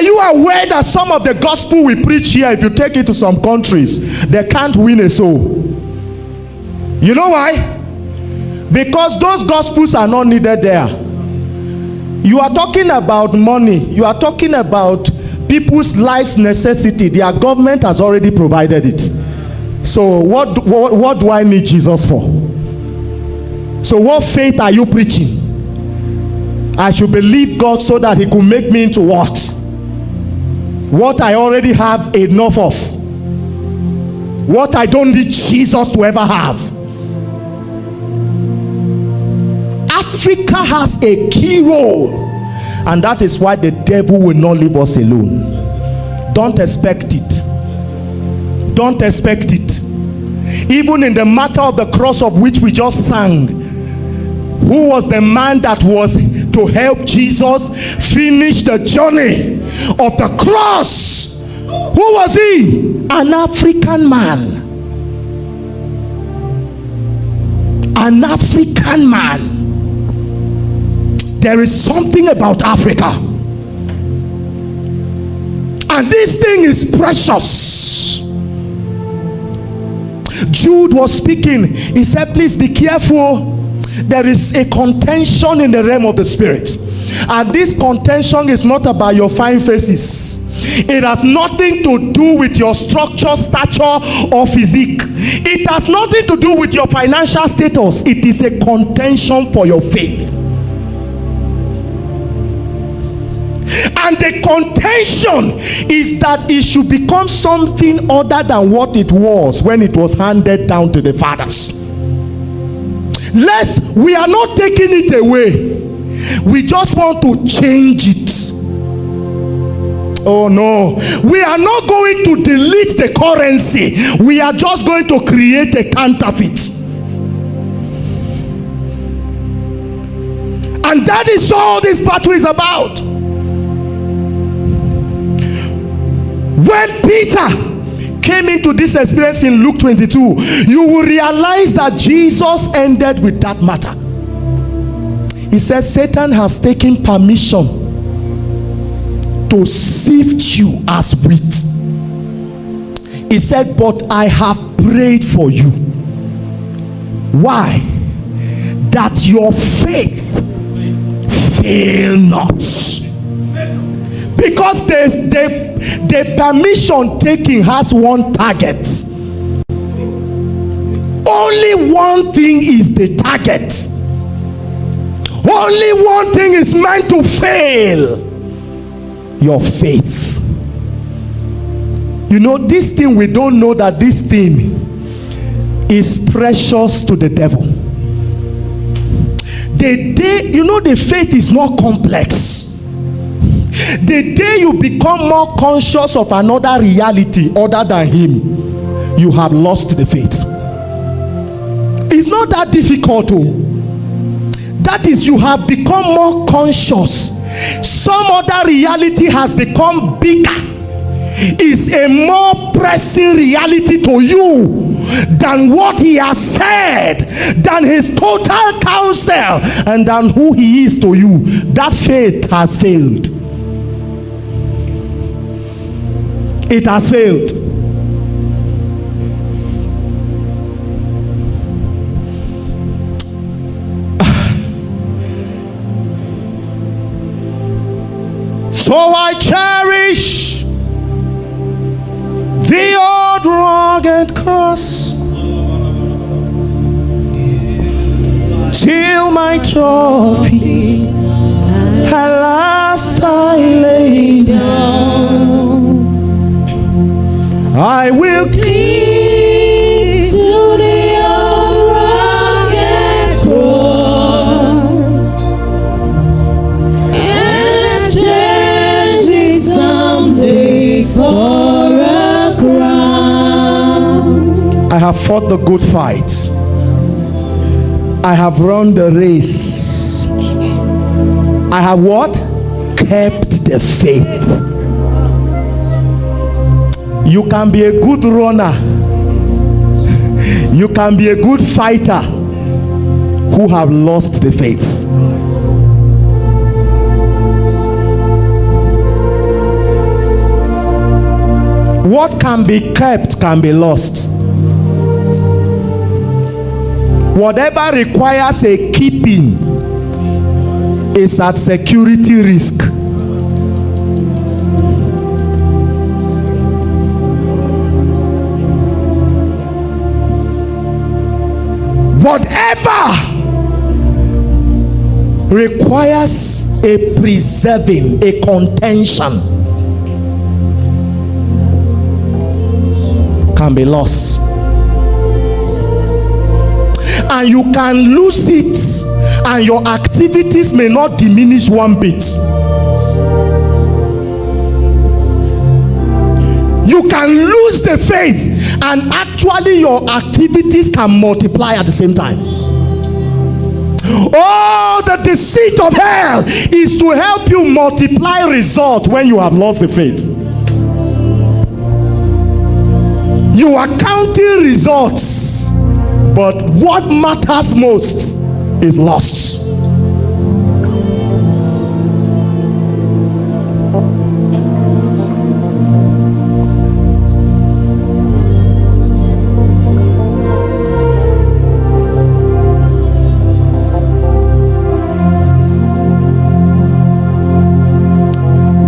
you aware that some of the gospel we preach here, if you take it to some countries, they can't win a soul? You know why? Because those gospels are not needed there. You are talking about money. You are talking about people's life's necessity. Their government has already provided it. So what do I need Jesus for? So what faith are you preaching? I should believe God so that he could make me into what? What I already have enough of. What I don't need Jesus to ever have. Africa has a key role, and that is why the devil will not leave us alone. Don't expect it. Don't expect it. Even in the matter of the cross of which we just sang, who was the man that was to help Jesus finish the journey of the cross? Who was he? An African man. An African man. There is something about Africa, and this thing is precious. Jude was speaking. He said, please be careful. There is a contention in the realm of the spirit, and this contention is not about your fine faces. It has nothing to do with your structure, stature, or physique. It has nothing to do with your financial status. It is a contention for your faith. And the contention is that it should become something other than what it was when it was handed down to the fathers. We are not taking it away. We just want to change it. Oh no. We are not going to delete the currency. We are just going to create a counterfeit. And that is all this battle is about. When Peter came into this experience in Luke 22, you will realize that Jesus ended with that matter. He says Satan has taken permission to sift you as wheat. He said, but I have prayed for you. Why? That your faith fail not. Because the permission taking has one target. Only one thing is the target. Only one thing is meant to fail. Your faith. You know, this thing, we don't know that this thing is precious to the devil. The faith is not complex. The day you become more conscious of another reality other than him, you have lost the faith. It's not that difficult. That is, you have become more conscious. Some other reality has become bigger. It's a more pressing reality to you than what he has said, than his total counsel, and than who he is to you. That faith has failed. It has failed. So I cherish the old rugged cross till my trophies at last I lay down. I will cling to the old rugged cross and exchange it someday for a crown. I have fought the good fight. I have run the race. I have what? Kept the faith. You can be a good runner. You can be a good fighter who have lost the faith. What can be kept can be lost. Whatever requires a keeping is at security risk. Whatever requires a preserving, a contention, can be lost. And you can lose it, and your activities may not diminish one bit. You can lose the faith, and actually your activities can multiply at the same time. Oh, the deceit of hell is to help you multiply results when you have lost the faith. You are counting results, but what matters most is lost.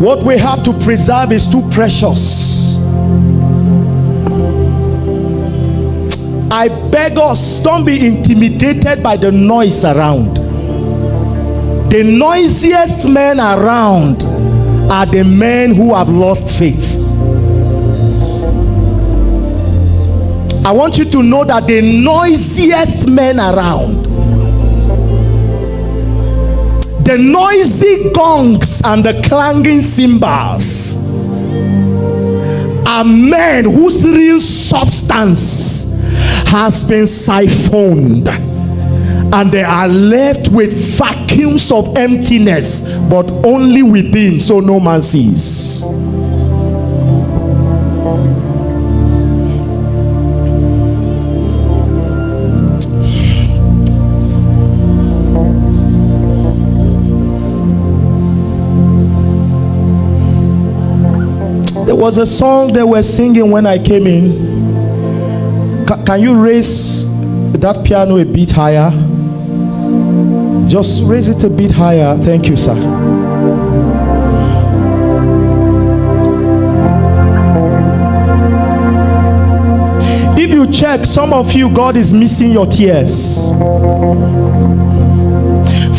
What we have to preserve is too precious. I beg us, don't be intimidated by the noise around. The noisiest men around are the men who have lost faith. I want you to know that the noisiest men around, the noisy gongs and the clanging cymbals, are men whose real substance has been siphoned, and they are left with vacuums of emptiness, but only within, so no man sees. There was a song they were singing when I came in. Can you raise that piano a bit higher? Just raise it a bit higher. Thank you, sir. If you check, some of you, God is missing your tears.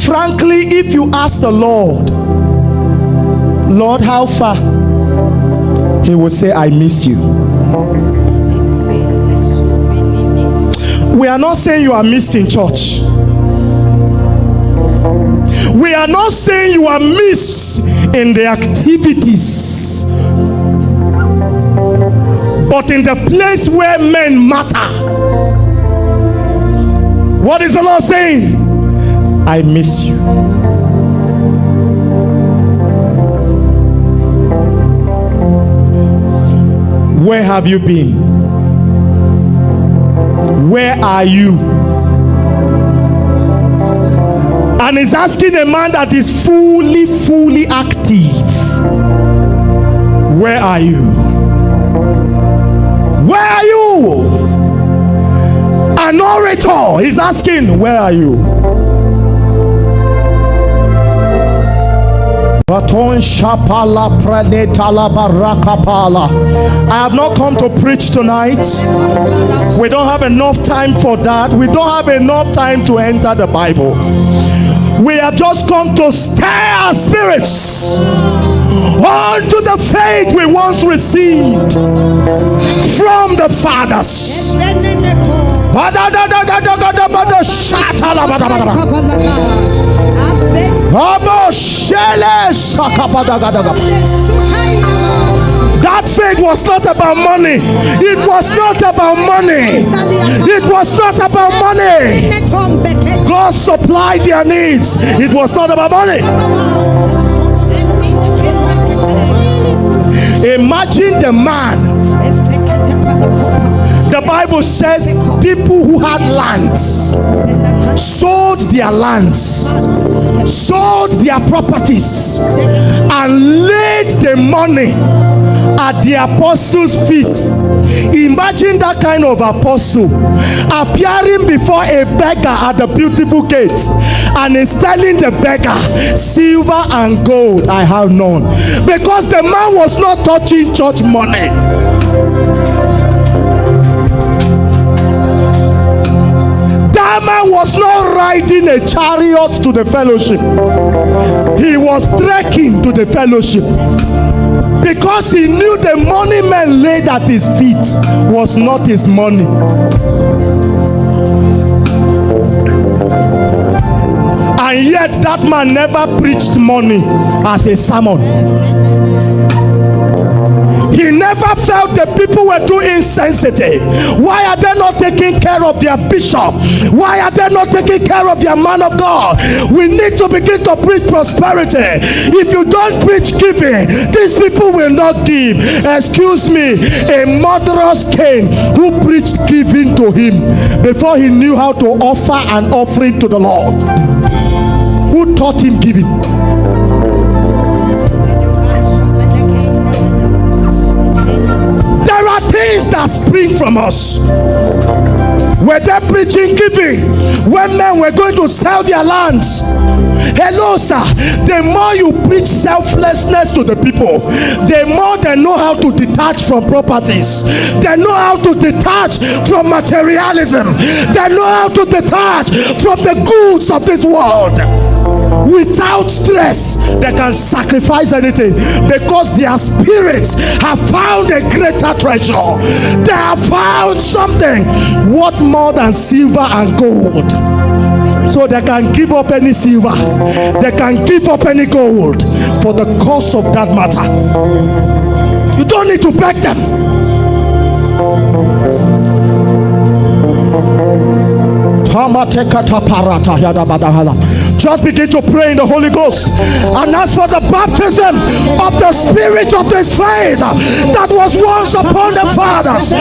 Frankly, if you ask the Lord, Lord, how far? He will say, I miss you. We are not saying you are missed in church. We are not saying you are missed in the activities. But in the place where men matter. What is the Lord saying? I miss you. Where have you been? Where are you? And he's asking a man that is fully active. Where are you? Where are you? An orator is asking, where are you? I have not come to preach tonight. We don't have enough time for that. We don't have enough time to enter the Bible. We have just come to stir our spirits onto the faith we once received from the fathers. That faith was not about money. It was not about money. It was not about money. God supplied their needs. It was not about money. Imagine the man. The Bible says people who had lands sold their lands, sold their properties, and laid the money at the apostles' feet. Imagine that kind of apostle appearing before a beggar at the beautiful gate, and is telling the beggar, silver and gold I have none. Because the man was not touching church money. That man was not riding a chariot to the fellowship. He was trekking to the fellowship, because he knew the money men laid at his feet was not his money. And yet that man never preached money as a sermon. He never felt the people were too insensitive. Why are they not taking care of their bishop? Why are they not taking care of their man of God? We need to begin to preach prosperity. If you don't preach giving, these people will not give. Excuse me, a murderous Cain who preached giving to him before he knew how to offer an offering to the Lord. Who taught him giving? There are things that spring from us. Were they preaching giving when men were going to sell their lands? Hello, sir. The more you preach selflessness to the people, the more they know how to detach from properties. They know how to detach from materialism. They know how to detach from the goods of this world. Without stress, they can sacrifice anything, because their spirits have found a greater treasure. They have found something worth more than silver and gold. So they can give up any silver, they can give up any gold for the cause of that matter. You don't need to beg them. Just begin to pray in the Holy Ghost and ask for the baptism of the spirit of this faith that was once upon the fathers.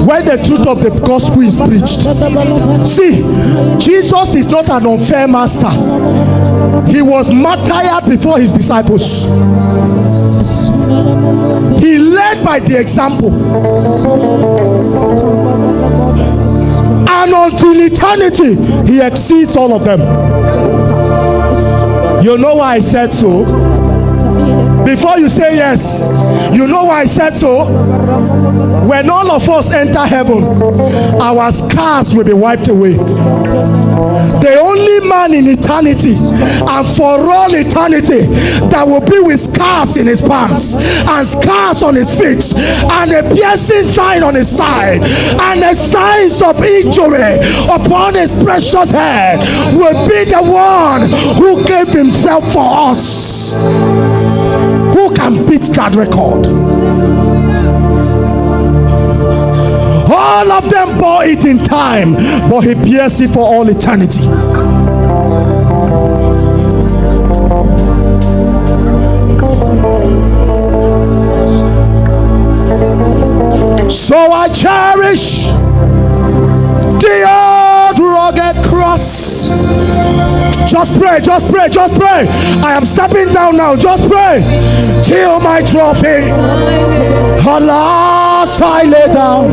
When the truth of the gospel is preached, see, Jesus is not an unfair master. He was martyred before his disciples. He led by the example. And until eternity, he exceeds all of them. You know why I said so? Before you say yes, you know why I said so? When all of us enter heaven, our scars will be wiped away. The only man in eternity and for all eternity that will be with scars in his palms and scars on his feet and a piercing sign on his side and the signs of injury upon his precious head will be the one who gave himself for us. Who can beat that record? All of them bore it in time, but he bears it for all eternity. So I cherish the old rugged cross. Just pray, just pray, just pray. I am stepping down now. Just pray till my trophy. Alas, I lay down,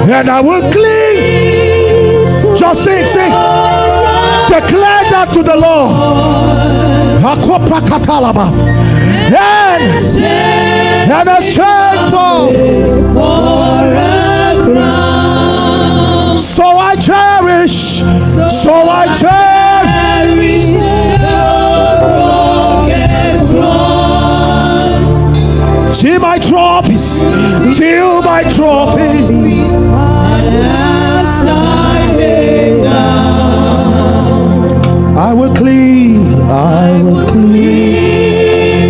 and I will cling. Just sing, sing. Declare that to the Lord. And exchange for a crown. So I cherish, so I cherish the cross. Till my trophies, till my trophies. I will cling, I will cling.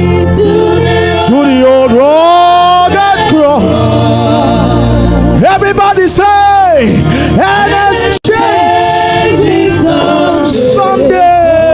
Everybody say, and